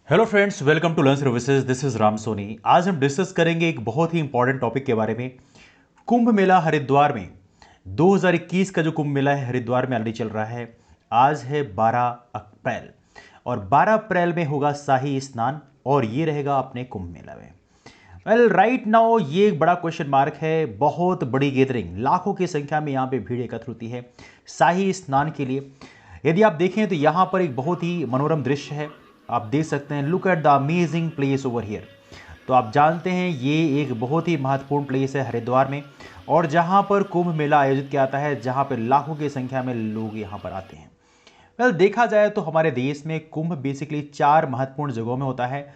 Hello friends, welcome to learn services. This is Ram Soni. आज हम discuss करेंगे एक बहुत ही इंपॉर्टेंट टॉपिक के बारे में। कुंभ मेला हरिद्वार में 2021 का जो कुंभ मेला है हरिद्वार में ऑलरेडी चल रहा है। आज है 12 अप्रैल और 12 अप्रैल में होगा शाही स्नान और ये रहेगा अपने कुंभ मेला में। वेल राइट नाउ ये एक बड़ा क्वेश्चन मार्क है। बहुत बड़ी गैदरिंग, लाखों की संख्या में यहाँ पे भीड़ एकत्र होती है शाही स्नान के लिए। यदि आप देखें तो यहाँ पर एक बहुत ही मनोरम दृश्य है। आप देख सकते हैं, look at the amazing place over here. तो आप जानते हैं ये एक बहुत ही महत्वपूर्ण प्लेस है हरिद्वार में, और जहाँ पर कुंभ मेला आयोजित किया जाता है, जहाँ पर लाखों की संख्या में लोग यहाँ पर आते हैं। वेल देखा जाए तो हमारे देश में कुंभ बेसिकली 4 महत्वपूर्ण जगहों में होता है।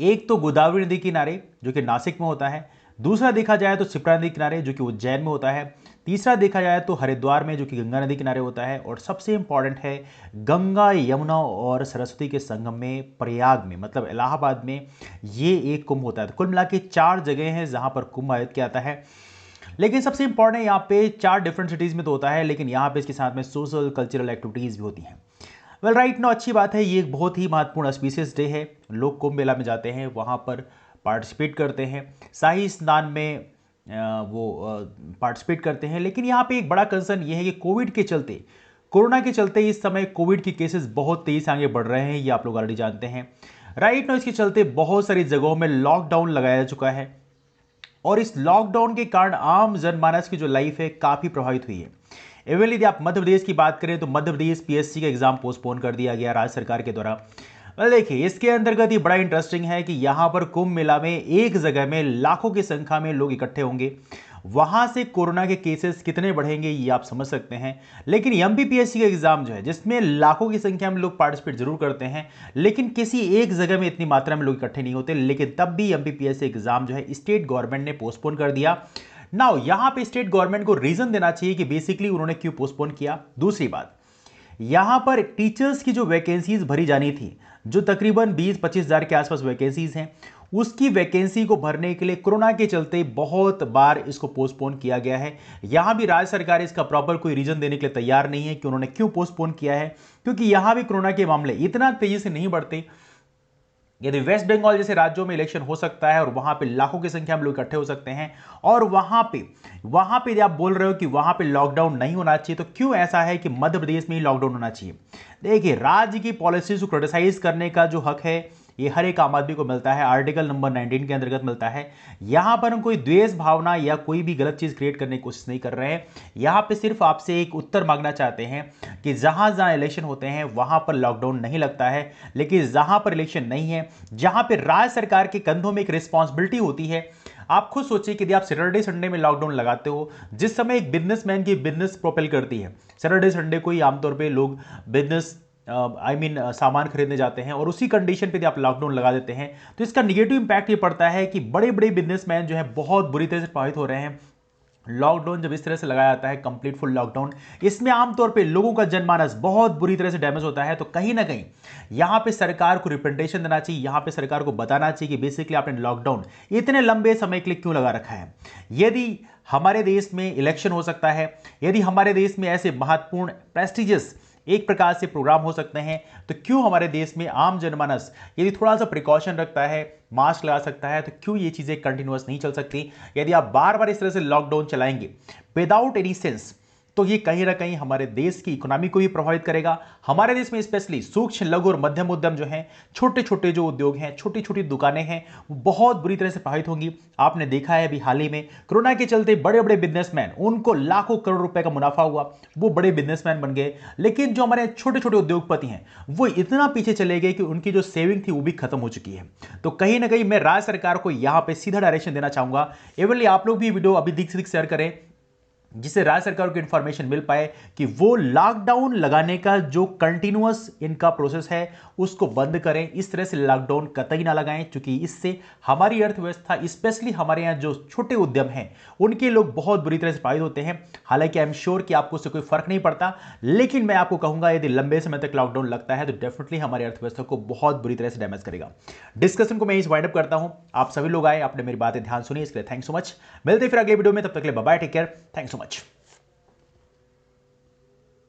एक तो गोदावरी नदी किनारे जो कि नासिक में होता है, दूसरा देखा जाए तो शिप्रा नदी किनारे जो कि उज्जैन में होता है, तीसरा देखा जाए तो हरिद्वार में जो कि गंगा नदी किनारे होता है, और सबसे इंपॉर्टेंट है गंगा यमुना और सरस्वती के संगम में प्रयाग में, मतलब इलाहाबाद में ये एक कुंभ होता है। तो कुल मिला के 4 जगह हैं जहां पर कुंभ आयोजित किया जाता है। लेकिन सबसे इंपॉर्टेंट है यहाँ पे 4 डिफरेंट सिटीज में तो होता है, लेकिन यहाँ पे इसके साथ में सोशल कल्चरल एक्टिविटीज भी होती हैं। वेल राइट नो, अच्छी बात है। ये एक बहुत ही महत्वपूर्ण ऑस्पिशियस डे है। लोग कुंभ मेला में जाते हैं, वहाँ पर पार्टिसिपेट करते हैं, शाही स्नान में वो पार्टिसिपेट करते हैं। लेकिन यहाँ पे एक बड़ा कंसर्न ये है कि कोविड के चलते, कोरोना के चलते इस समय कोविड के केसेस बहुत तेजी से आगे बढ़ रहे हैं। ये आप लोग ऑलरेडी जानते हैं। राइट नो, इसके चलते बहुत सारी जगहों में लॉकडाउन लगाया जा चुका है, और इस लॉकडाउन के कारण आम जनमानस की जो लाइफ है काफ़ी प्रभावित हुई है। इवन यदि आप मध्य प्रदेश की बात करें तो मध्य प्रदेश पीएससी का एग्जाम पोस्टपोन कर दिया गया राज्य सरकार के द्वारा। देखिए, इसके अंतर्गत ये बड़ा इंटरेस्टिंग है कि यहाँ पर कुंभ मेला में एक जगह में लाखों की संख्या में लोग इकट्ठे होंगे। वहां से कोरोना के केसेस कितने बढ़ेंगे ये आप समझ सकते हैं। लेकिन एमपीपीएससी का एग्जाम जो है, जिसमें लाखों की संख्या में लोग पार्टिसिपेट जरूर करते हैं, लेकिन किसी एक जगह में इतनी मात्रा में लोग इकट्ठे नहीं होते। लेकिन तब भी एमपीपीएससी एग्जाम जो है स्टेट गवर्नमेंट ने पोस्टपोन कर दिया। नाउ यहां पे स्टेट गवर्नमेंट को रीजन देना चाहिए कि बेसिकली उन्होंने क्यों पोस्टपोन किया। दूसरी बात, यहां पर टीचर्स की जो वैकेंसीज भरी जानी थी, जो तकरीबन 20-25 हज़ार के आसपास वैकेंसीज हैं, उसकी वैकेंसी को भरने के लिए कोरोना के चलते बहुत बार इसको पोस्टपोन किया गया है। यहां भी राज्य सरकार इसका प्रॉपर कोई रीजन देने के लिए तैयार नहीं है कि उन्होंने क्यों पोस्टपोन किया है, क्योंकि यहां भी कोरोना के मामले इतना तेजी से नहीं बढ़ते। यदि वेस्ट बंगाल जैसे राज्यों में इलेक्शन हो सकता है और वहां पे लाखों की संख्या में लोग इकट्ठे हो सकते हैं, और वहां पे यदि आप बोल रहे हो कि वहां पे लॉकडाउन नहीं होना चाहिए, तो क्यों ऐसा है कि मध्य प्रदेश में ही लॉकडाउन होना चाहिए? देखिए, राज्य की पॉलिसीज को क्रिटिसाइज करने का जो हक है ये हर एक आम आदमी को मिलता है, आर्टिकल नंबर 19 के अंतर्गत मिलता है। यहां पर हम कोई द्वेष भावना या कोई भी गलत चीज क्रिएट करने की कोशिश नहीं कर रहे हैं। यहां पे सिर्फ आपसे एक उत्तर मांगना चाहते हैं कि जहां जहां इलेक्शन होते हैं वहां पर लॉकडाउन नहीं लगता है, लेकिन जहां पर इलेक्शन नहीं है, जहां पर राज्य सरकार के कंधों में एक रिस्पॉन्सिबिलिटी होती है। आप खुद सोचिए कि यदि आप सैटरडे संडे में लॉकडाउन लगाते हो, जिस समय एक बिजनेसमैन की बिजनेस प्रोपेल करती है, सैटरडे संडे को ही आमतौर पे लोग बिजनेस सामान खरीदने जाते हैं, और उसी कंडीशन पे यदि आप लॉकडाउन लगा देते हैं तो इसका निगेटिव इंपैक्ट ये पड़ता है कि बड़े बड़े बिजनेसमैन जो है बहुत बुरी तरह से प्रभावित हो रहे हैं। लॉकडाउन जब इस तरह से लगाया जाता है, कंप्लीट फुल लॉकडाउन, इसमें आमतौर पे लोगों का जनमानस बहुत बुरी तरह से डैमेज होता है। तो कहीं ना कहीं यहां पे सरकार को रिप्रेजेंटेशन देना चाहिए, यहां पे सरकार को बताना चाहिए कि बेसिकली आपने लॉकडाउन इतने लंबे समय के लिए क्यों लगा रखा है। यदि हमारे देश में इलेक्शन हो सकता है, यदि हमारे देश में ऐसे महत्वपूर्ण प्रेस्टिजियस एक प्रकार से प्रोग्राम हो सकते हैं, तो क्यों हमारे देश में आम जनमानस यदि थोड़ा सा प्रिकॉशन रखता है, मास्क लगा सकता है, तो क्यों ये चीजें कंटिन्यूअस नहीं चल सकती? यदि आप बार बार इस तरह से लॉकडाउन चलाएंगे विदाउट एनी सेंस, तो ये कहीं ना कहीं हमारे देश की इकोनॉमी को भी प्रभावित करेगा। हमारे देश में स्पेशली सूक्ष्म, लघु और मध्यम उद्यम जो हैं, छोटे छोटे जो उद्योग हैं, छोटी छोटी दुकानें हैं, वो बहुत बुरी तरह से प्रभावित होंगी। आपने देखा है अभी हाल ही में कोरोना के चलते बड़े बड़े बिजनेसमैन, उनको लाखों करोड़ रुपए का मुनाफा हुआ, वो बड़े बिजनेसमैन बन गए। लेकिन जो हमारे छोटे छोटे उद्योगपति हैं वो इतना पीछे चले गए कि उनकी जो सेविंग थी वो भी खत्म हो चुकी है। तो कहीं ना कहीं मैं राज्य सरकार को यहां पर सीधा डायरेक्शन देना चाहूंगा। एवनली आप लोग भी वीडियो अभी दिख शेयर करें, जिससे राज्य सरकार को इंफॉर्मेशन मिल पाए कि वो लॉकडाउन लगाने का जो कंटिन्यूअस इनका प्रोसेस है उसको बंद करें। इस तरह से लॉकडाउन कतई ना लगाएं, क्योंकि इससे हमारी अर्थव्यवस्था, स्पेशली हमारे यहाँ जो छोटे उद्यम हैं, उनके लोग बहुत बुरी तरह से प्रभावित होते हैं। हालांकि आई एम श्योर कि आपको उससे कोई फर्क नहीं पड़ता, लेकिन मैं आपको कहूंगा यदि लंबे समय तक लॉकडाउन लगता है तो डेफिनेटली हमारी अर्थव्यवस्था को बहुत बुरी तरह से डैमेज करेगा। डिस्कशन को मैं इस वाइंड अप करता हूं। आप सभी लोग आए, आपने मेरी बातें ध्यान सुनी, इसके लिए थैंक्स सो मच। मिलते फिर अगले वीडियो में, तब तक के लिए bye bye, take care, thanks so much.